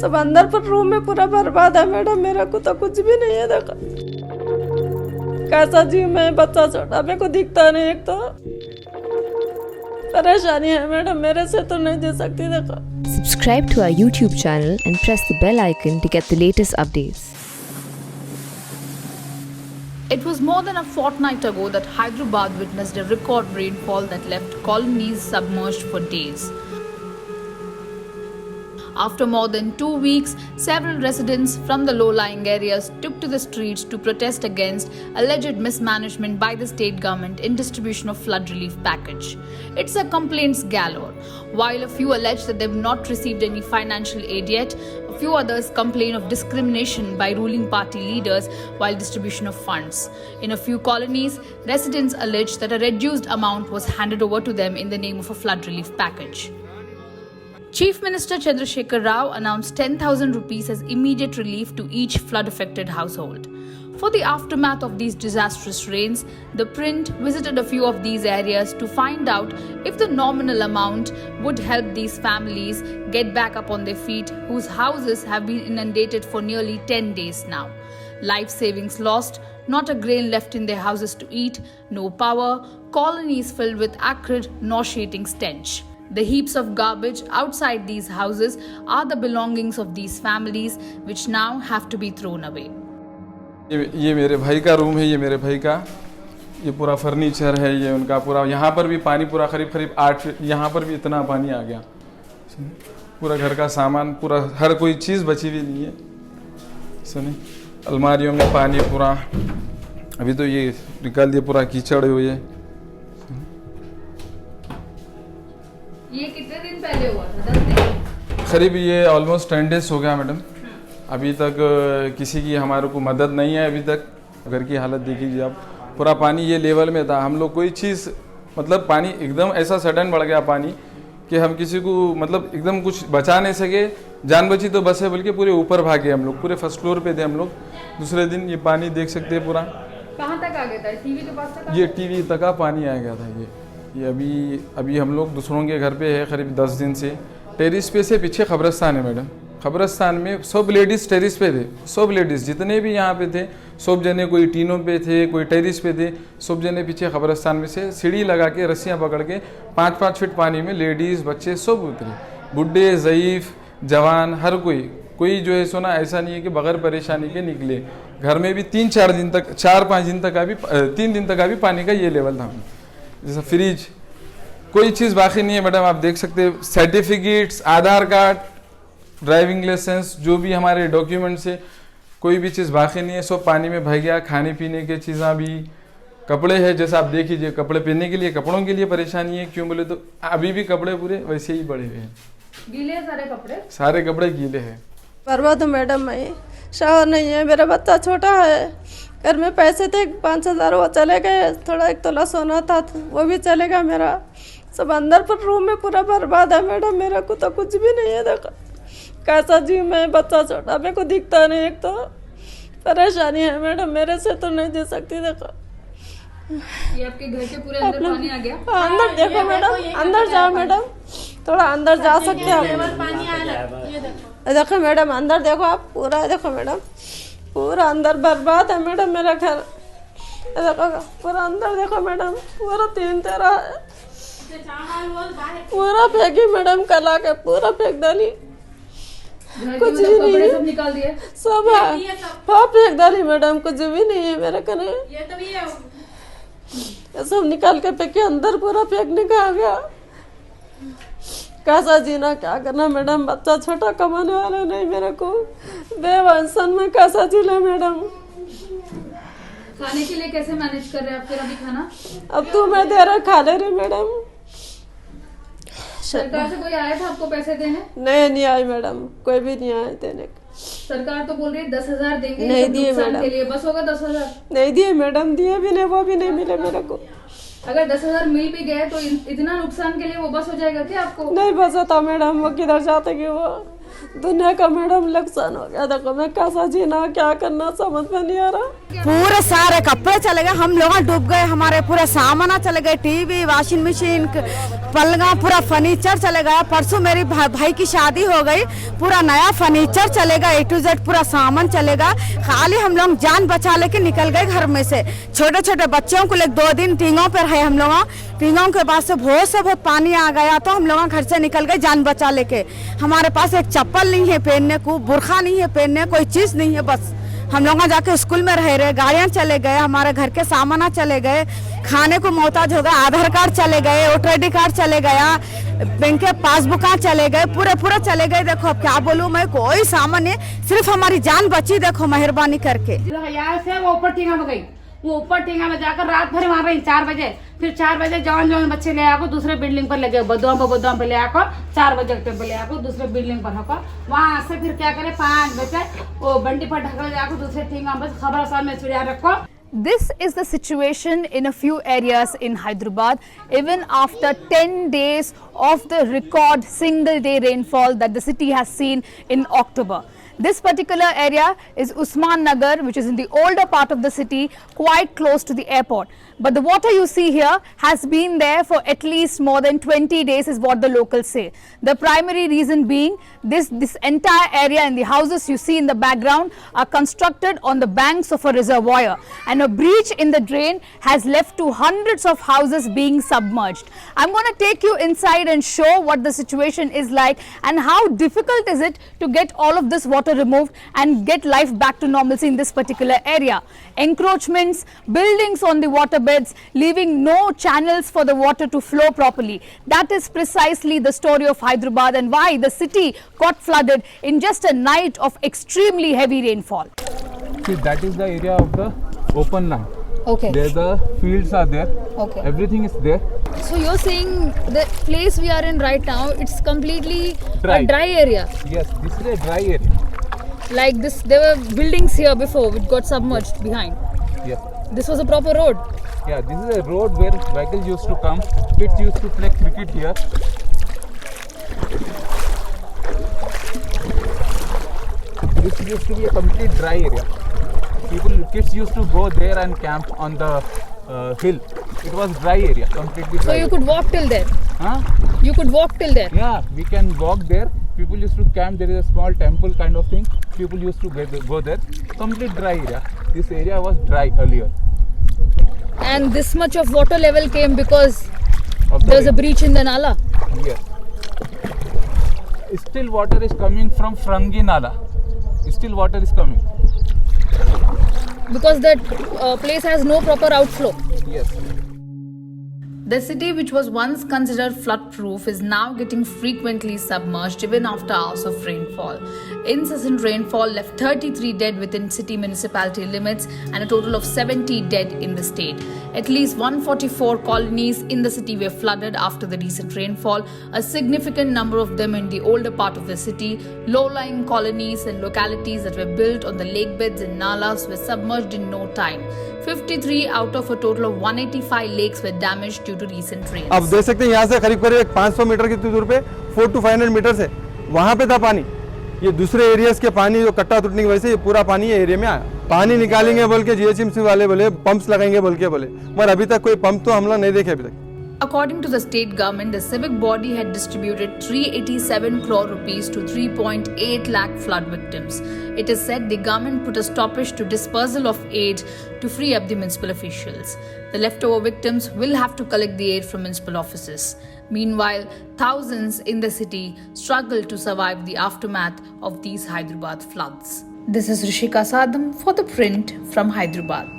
सब अंदर पर रूम में पूरा बर्बाद है मैडम। मेरा को तो कुछ भी नहीं है। देखो कैसा जी, मैं बच्चा छोटा, मेरे को दिखता नहीं। एक तो परेशानी है मैडम, मेरे से तो नहीं दे सकती। देखो Subscribe to our YouTube channel and press the bell icon to get the latest updates. It was more than a fortnight ago that Hyderabad witnessed a record rainfall that left colonies submerged for days. After more than 2 weeks, several residents from the low-lying areas took to the streets to protest against alleged mismanagement by the state government in distribution of flood relief package. It's a complaints galore. While a few allege that they've not received any financial aid yet, a few others complain of discrimination by ruling party leaders while distribution of funds. In a few colonies, residents allege that a reduced amount was handed over to them in the name of a flood relief package. Chief Minister Chandrasekhar Rao announced 10,000 rupees as immediate relief to each flood-affected household. For the aftermath of these disastrous rains, the Print visited a few of these areas to find out if the nominal amount would help these families get back up on their feet, whose houses have been inundated for nearly 10 days now. Life savings lost, not a grain left in their houses to eat, no power, colonies filled with acrid, nauseating stench. The heaps of garbage outside these houses are the belongings of these families, which now have to be thrown away. ये मेरे भाई का room है, ये मेरे भाई का ये पूरा फर्नीचर है, ये उनका पूरा। यहाँ पर भी पानी पूरा करीब 8 फीट, यहाँ पर भी इतना पानी आ गया। पूरा घर का सामान, पूरा हर कोई चीज़ बची हुई नहीं है। सुनिए, अलमारियों में पानी पूरा, अभी तो ये निकाल दिए, पूरा कीचड़ हुई है। ये कितने दिन पहले हुआ था? 10 दिन? करीब ये ऑलमोस्ट 10 डेज हो गया मैडम। अभी तक किसी की हमारे को मदद नहीं है। अभी तक घर की हालत देख लीजिए आप, पूरा पानी ये लेवल में था। हम लोग कोई चीज़, मतलब पानी एकदम ऐसा सडन बढ़ गया पानी कि हम किसी को मतलब एकदम कुछ बचा नहीं सके। जान बची तो बस है, बल्कि पूरे ऊपर भागे हम लोग, पूरे फर्स्ट फ्लोर पे थे हम लोग। दूसरे दिन ये पानी देख सकते हैं पूरा कहाँ तक आ गया था? टीवी के पास तक? ये टीवी तक का पानी आ गया था। ये अभी हम लोग दूसरों के घर पे है करीब 10 दिन से। टेरिस पे से पीछे कब्रिस्तान है मैडम। कब्रिस्तान में सब लेडीज़ टेरिस पे थे, सब लेडीज़ जितने भी यहाँ पे थे, सब जने कोई टीनों पे थे, कोई टेरिस पे थे। सब जने पीछे कब्रिस्तान में से सीढ़ी लगा के रस्सियाँ पकड़ के 5-5 फीट पानी में लेडीज़ बच्चे सब उतरे। बुढ़े, ज़ईफ़, जवान, हर कोई जो है सोना ऐसा नहीं है कि बगैर परेशानी के निकले। घर में भी 3-4 दिन तक, 4-5 दिन तक का भी, 3 दिन तक का भी पानी का ये लेवल था। जैसा फ्रिज, कोई चीज़ बाकी नहीं है मैडम। आप देख सकते हैं, सर्टिफिकेट्स, आधार कार्ड, ड्राइविंग लाइसेंस, जो भी हमारे डॉक्यूमेंट्स है, कोई भी चीज़ बाकी नहीं है। सब पानी में बह गया। खाने पीने की चीज़ें भी, कपड़े हैं, जैसा आप देख लीजिए, कपड़े पहनने के लिए, कपड़ों के लिए परेशानी है। क्यों बोले तो अभी भी कपड़े पूरे वैसे ही पड़े हुए हैं। गीले सारे कपड़े? सारे कपड़े गीले हैं। बर्बाद हूँ मैडम। मैं शौहर नहीं है, मेरा बच्चा छोटा है। घर में पैसे थे 5,000, वो चले गए। थोड़ा 1 तोला सोना था, वो भी चलेगा मेरा। सब अंदर पर रूम में पूरा बर्बाद है मैडम। मेरा को तो कुछ भी नहीं है। देखो कैसा जी, मैं बच्चा छोटा, मेरे को दिखता नहीं। एक तो परेशानी है मैडम, मेरे से तो नहीं दे सकती। देखो ये आपके घर के पूरे अंदर पानी आ गया? अंदर देखो मैडम, अंदर जाओ मैडम, थोड़ा अंदर जा सकते हैं। देखो मैडम, अंदर देखो आप, पूरा देखो मैडम, पूरा अंदर बर्बाद है मैडम मेरा घर। देखो पूरा अंदर देखो मैडम, पूरा 3 तेरा है। पूरा फेंकी मैडम, कला के पूरा फेंक डाली। कुछ भी नहीं है, सब निकाल दिए? सब है, फेंक डाली मैडम। कुछ भी नहीं है मेरे घर। ये सब निकाल के फेंके अंदर, पूरा फेंकने का आ गया। कैसा जीना, क्या करना मैडम? बच्चा छोटा, कमाने वाला नहीं मेरे को। बेवंसन में कैसा जीना मैडम? खाने के लिए कैसे मैनेज कर रहे हैं आप फिर अभी खाना? अब तो मैं दे रहा, खा ले रही मैडम। सरकार से कोई आया था आपको पैसे देने? नहीं आई मैडम, कोई भी नहीं आया देने। सरकार तो बोल रही है 10,000 देंगे, नहीं दिए नुकसान मैडम के लिए। बस होगा 10,000? नहीं दिए मैडम, दिए भी नहीं, वो भी नहीं मिले मेरे को। अगर 10,000 मिल भी गए तो इतना नुकसान के लिए वो बस हो जाएगा क्या आपको? नहीं बस होता मैडम, वो किधर जाते कि वो दुनिया का मैडम नुकसान हो गया। देखो मैं कैसा जीना क्या करना समझ में नहीं आ रहा। पूरे सारे कपड़े चले गए, हम लोग डूब गए, हमारे पूरे सामान चले गए, टीवी, वॉशिंग मशीन, पलंगा, पूरा फर्नीचर चले गया। परसों मेरी भाई की शादी हो गई, पूरा नया फर्नीचर चलेगा, A to Z पूरा सामान चलेगा। खाली हम लोग जान बचा लेके निकल गए घर में से। छोटे छोटे बच्चों को लेकर 2 दिन टींगों पर रहे हम लोग। टींगों के बाद से बहुत पानी आ गया तो हम लोग घर से निकल गए जान बचा लेके। हमारे पास एक चप्पल नहीं है पहनने को, बुरखा नहीं है पहनने, कोई चीज नहीं है। बस हम लोग जाके स्कूल में रह रहे, गाड़ियां चले गए, हमारे घर के सामान चले गए, खाने को मोहताज हो गए, आधार कार्ड चले गए, वोटर ID कार्ड चले गया, बैंक के पासबुक चले गए, पूरे चले गए। देखो अब क्या बोलूं मैं, कोई सामान नहीं, सिर्फ हमारी जान बची। देखो मेहरबानी करके। यहाँ से वो ऊपर टींगा में गई, वो ऊपर टींगा में जाकर रात भर वहाँ रही 4 बजे। फिर 4 बजे जवान बच्चे ले आको दूसरे बिल्डिंग पर ले गए, बदुआ पे ले आको 4 बजे टेबल ले आको दूसरे बिल्डिंग पर होकर वहाँ से फिर क्या करे 5 बजे वो बंडी पर ढकल जाकर दूसरे टींगा में खबर सामने चिड़िया रखो। This is the situation in a few areas in Hyderabad, even after 10 days of the record single day rainfall that the city has seen in October. This particular area is Usman Nagar, which is in the older part of the city, quite close to the airport. But the water you see here has been there for at least more than 20 days is what the locals say. The primary reason being this entire area and the houses you see in the background are constructed on the banks of a reservoir, and a breach in the drain has left to hundreds of houses being submerged. I'm going to take you inside and show what the situation is like and how difficult is it to get all of this water removed and get life back to normalcy in this particular area. Encroachments, buildings on the water beds, leaving no channels for the water to flow properly. That is precisely the story of Hyderabad and why the city got flooded in just a night of extremely heavy rainfall. See, that is the area of the open land. Okay. There the fields are there. Okay. Everything is there. So you're saying the place we are in right now, it's completely Dry. a dry area. Yes, this is a dry area. Like this, there were buildings here before which got submerged behind. Yes. This was a proper road. Yeah, this is a road where vehicles used to come. Kids used to play cricket here. This used to be a complete dry area. Kids used to go there and camp on the hill. It was dry area, completely dry. So you could walk till there. Huh? You could walk till there. Yeah, we can walk there. People used to camp. There is a small temple kind of thing. People used to go there. Complete dry area. This area was dry earlier. And this much of water level came because Of the there was a rain. breach in the Nala. Yes. Still water is coming from Frangi Nala. Still water is coming. Because that place has no proper outflow. Yes. The city, which was once considered flood-proof, is now getting frequently submerged even after hours of rainfall. Incessant rainfall left 33 dead within city municipality limits and a total of 70 dead in the state. At least 144 colonies in the city were flooded after the recent rainfall, a significant number of them in the older part of the city. Low-lying colonies and localities that were built on the lake beds and nalas were submerged in no time. 53 out of a total of 185 lakes were damaged due to recent rains. आप देख सकते हैं यहाँ से करीब करीब 500 metre की दूर पे 400 to 500 मीटर से वहाँ पे था पानी। ये दूसरे एरियाज के पानी जो कट्टा टूटने की वजह से ये पूरा पानी ये एरिया में आया। पानी निकालेंगे बोल के GHMC वाले बोले पंप्स लगाएंगे बोल के बोले, मगर अभी तक कोई पंप तो हम लोग नहीं देखे अभी तक। According to the state government, the civic body had distributed 387 crore rupees to 3.8 lakh flood victims. It is said the government put a stoppage to dispersal of aid to free up the municipal officials. The leftover victims will have to collect the aid from municipal offices. Meanwhile, thousands in the city struggle to survive the aftermath of these Hyderabad floods. This is Rishika Sadam for The Print from Hyderabad.